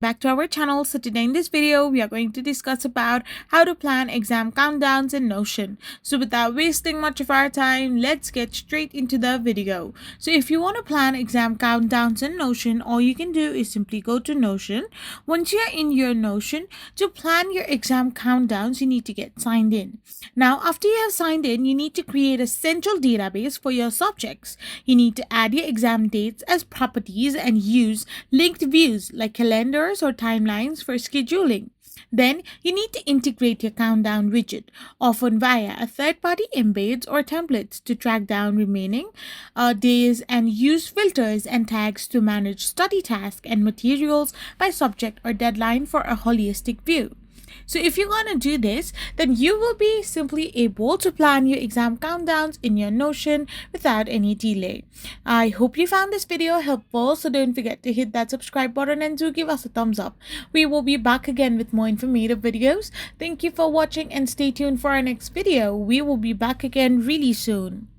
back to our channel. So today in this video we are going to discuss about how to plan exam countdowns in Notion. So without wasting much of our time, let's get straight into the video. So if you want to plan exam countdowns in Notion, all you can do is simply go to Notion. Once you are in your Notion, to plan your exam countdowns you need to get signed in. Now after you have signed in, you need to create a central database for your subjects. You need to add your exam dates as properties and use linked views like calendars or timelines for scheduling. Then you need to integrate your countdown widget, often via a third-party embeds or templates to track down remaining days, and use filters and tags to manage study tasks and materials by subject or deadline for a holistic view. So if you're going to do this, then you will be simply able to plan your exam countdowns in your Notion without any delay. I hope you found this video helpful, so don't forget to hit that subscribe button and do give us a thumbs up. We will be back again with more informative videos. Thank you for watching and stay tuned for our next video. We will be back again really soon.